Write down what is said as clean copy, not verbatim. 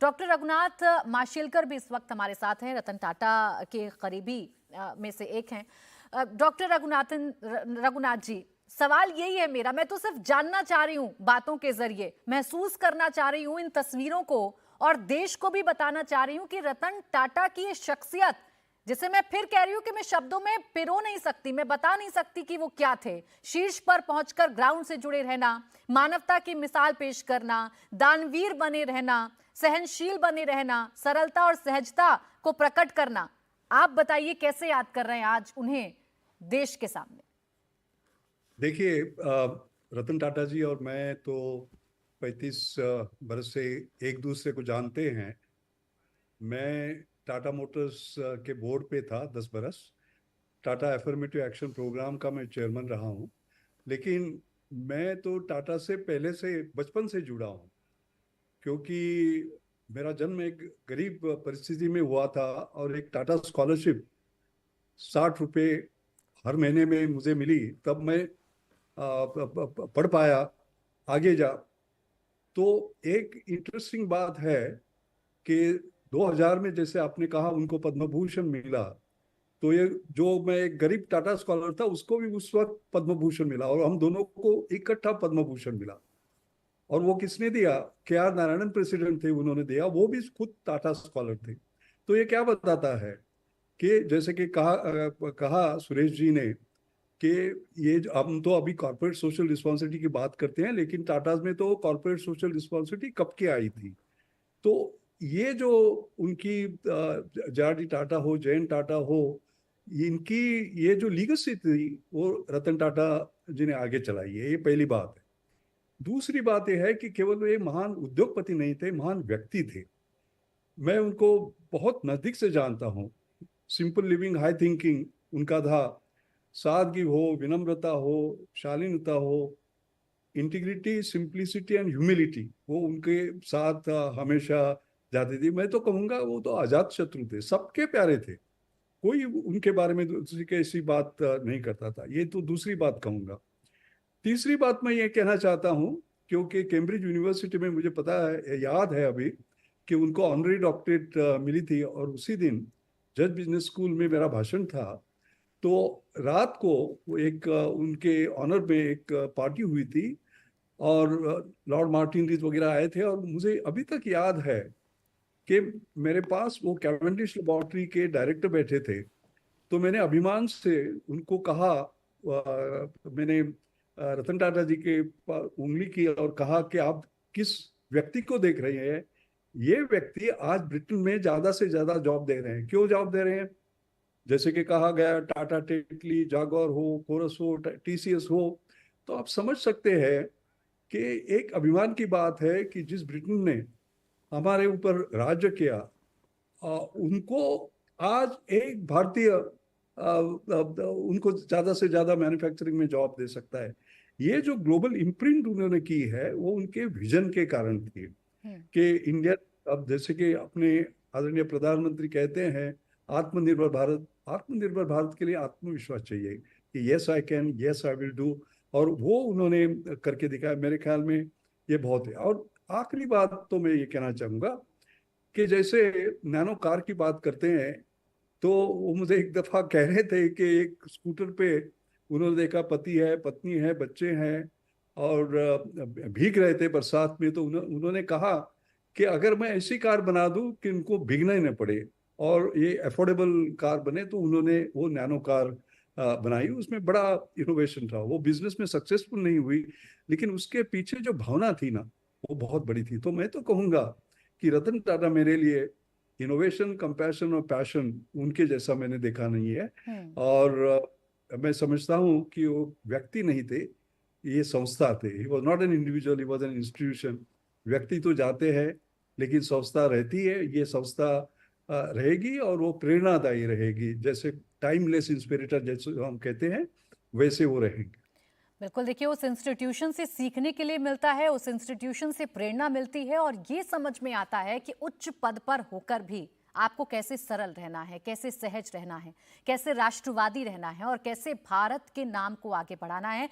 Doctor Raghunath Mashelkar भी इस वक्त हमारे साथ हैं, रतन टाटा के करीबी में से एक हैं। डॉक्टर रघुनाथ जी, सवाल यही है मेरा, मैं तो सिर्फ जानना चाह रही हूँ, बातों के जरिए महसूस करना चाह रही हूँ इन तस्वीरों को, और देश को भी बताना चाह रही हूँ कि रतन टाटा की ये शख्सियत, जिसे मैं फिर कह रही हूँ कि मैं शब्दों में पिरो नहीं सकती, मैं बता नहीं सकती कि वो क्या थे। शीर्ष पर पहुंचकर ग्राउंड से जुड़े रहना, मानवता की मिसाल पेश करना, दानवीर बने रहना, सहनशील बने रहना, सरलता और सहजता को प्रकट करना। आप बताइए कैसे याद कर रहे हैं आज उन्हें देश के सामने। देखिए, रतन टाटा जी और मैं तो 35 बरस से एक दूसरे को जानते हैं। मैं टाटा मोटर्स के बोर्ड पे था 10 बरस। टाटा एफर्मेटिव एक्शन प्रोग्राम का मैं चेयरमैन रहा हूँ। लेकिन मैं तो टाटा से पहले से बचपन से जुड़ा हूँ, क्योंकि मेरा जन्म एक गरीब परिस्थिति में हुआ था और एक टाटा स्कॉलरशिप 60 रुपये हर महीने में मुझे मिली, तब मैं पढ़ पाया आगे जा। तो एक इंटरेस्टिंग बात है कि 2000 में जैसे आपने कहा उनको पद्म भूषण मिला, तो ये जो मैं एक गरीब टाटा स्कॉलर था उसको भी उस वक्त पद्म भूषण मिला और हम दोनों को इकट्ठा पद्म भूषण मिला। और वो किसने दिया? KR नारायणन प्रेसिडेंट थे, उन्होंने दिया, वो भी खुद टाटा स्कॉलर थे। तो ये क्या बताता है कि जैसे कि कहा सुरेश जी ने कि हम तो अभी कॉर्पोरेट सोशल रिस्पॉन्सिबिलिटी की बात करते हैं, लेकिन टाटा में तो कॉर्पोरेट सोशल रिस्पॉन्सिबिलिटी कब की आई थी। तो ये जो उनकी JRD टाटा हो, जयंत टाटा हो, इनकी ये जो लीगेसी थी वो रतन टाटा जी ने आगे चलाई है। ये पहली बात है। दूसरी बात यह है कि केवल ये महान उद्योगपति नहीं थे, महान व्यक्ति थे। मैं उनको बहुत नजदीक से जानता हूँ। सिंपल लिविंग हाई थिंकिंग उनका था। सादगी हो, विनम्रता हो, शालीनता हो, इंटीग्रिटी, सिंप्लिसिटी एंड ह्यूमिलिटी, वो उनके साथ हमेशा जाती थी। मैं तो कहूँगा वो तो अजात शत्रु थे, सबके प्यारे थे। कोई उनके बारे में दूसरी की ऐसी बात नहीं करता था। ये तो दूसरी बात कहूँगा। तीसरी बात मैं ये कहना चाहता हूँ, क्योंकि कैम्ब्रिज यूनिवर्सिटी में मुझे पता है, याद है अभी, कि उनको ऑनरी डॉक्टरेट मिली थी और उसी दिन जज बिजनेस स्कूल में मेरा भाषण था। तो रात को वो एक उनके ऑनर में एक पार्टी हुई थी और लॉर्ड मार्टिन रीज वगैरह आए थे। और मुझे अभी तक याद है कि मेरे पास वो कैवेंडिश लेबोरेटरी के डायरेक्टर बैठे थे। तो मैंने अभिमान से उनको कहा, मैंने रतन टाटा जी के उंगली की और कहा कि आप किस व्यक्ति को देख रहे हैं? ये व्यक्ति आज ब्रिटेन में ज्यादा से ज्यादा जॉब दे रहे हैं। क्यों जॉब दे रहे हैं? जैसे कि कहा गया, टाटा टेटली, जागौर हो, कोरस हो, TCS हो। तो आप समझ सकते हैं कि एक अभिमान की बात है कि जिस ब्रिटेन ने हमारे ऊपर राज्य किया, उनको आज एक भारतीय उनको ज्यादा से ज्यादा मैन्युफैक्चरिंग में जॉब दे सकता है। ये जो ग्लोबल इम्प्रिंट उन्होंने की है वो उनके विजन के कारण थी कि इंडिया, अब जैसे कि अपने आदरणीय प्रधानमंत्री कहते हैं, आत्मनिर्भर भारत। आत्मनिर्भर भारत के लिए आत्मविश्वास चाहिए कि yes I can, yes I will do, और वो उन्होंने करके दिखाया। मेरे ख्याल में ये बहुत है। और आखिरी बात तो मैं ये कहना चाहूंगा कि जैसे नैनो कार की बात करते हैं, तो वो मुझे एक दफा कह रहे थे कि एक स्कूटर पे उन्होंने देखा पति है, पत्नी है, बच्चे हैं और भीग रहे थे बरसात में। तो उन्होंने कहा कि अगर मैं ऐसी कार बना दूं कि उनको भीगना ही न पड़े और ये अफोर्डेबल कार बने, तो उन्होंने वो नैनो कार बनाई। उसमें बड़ा इनोवेशन था। वो बिजनेस में सक्सेसफुल नहीं हुई, लेकिन उसके पीछे जो भावना थी ना, वो बहुत बड़ी थी। तो मैं तो कहूँगा कि रतन टाटा मेरे लिए इनोवेशन, कंपैशन और पैशन उनके जैसा मैंने देखा नहीं है। और मैं समझता हूँ कि वो व्यक्ति नहीं थे, ये संस्था थे। He was not an individual, he was an institution. व्यक्ति तो जाते हैं, लेकिन संस्था रहती है। ये संस्था रहेगी और वो प्रेरणादायी रहेगी। जैसे टाइमलेस इंस्पिरेटर जैसे हम कहते हैं, वैसे वो रहेंगे। बिल्कुल, देखिए उस इंस्टीट्यूशन से सीखने के लिए मिलता है, उस इंस्टीट्यूशन से प्रेरणा मिलती है, और ये समझ में आता है कि उच्च पद पर होकर भी आपको कैसे सरल रहना है, कैसे सहज रहना है, कैसे राष्ट्रवादी रहना है और कैसे भारत के नाम को आगे बढ़ाना है।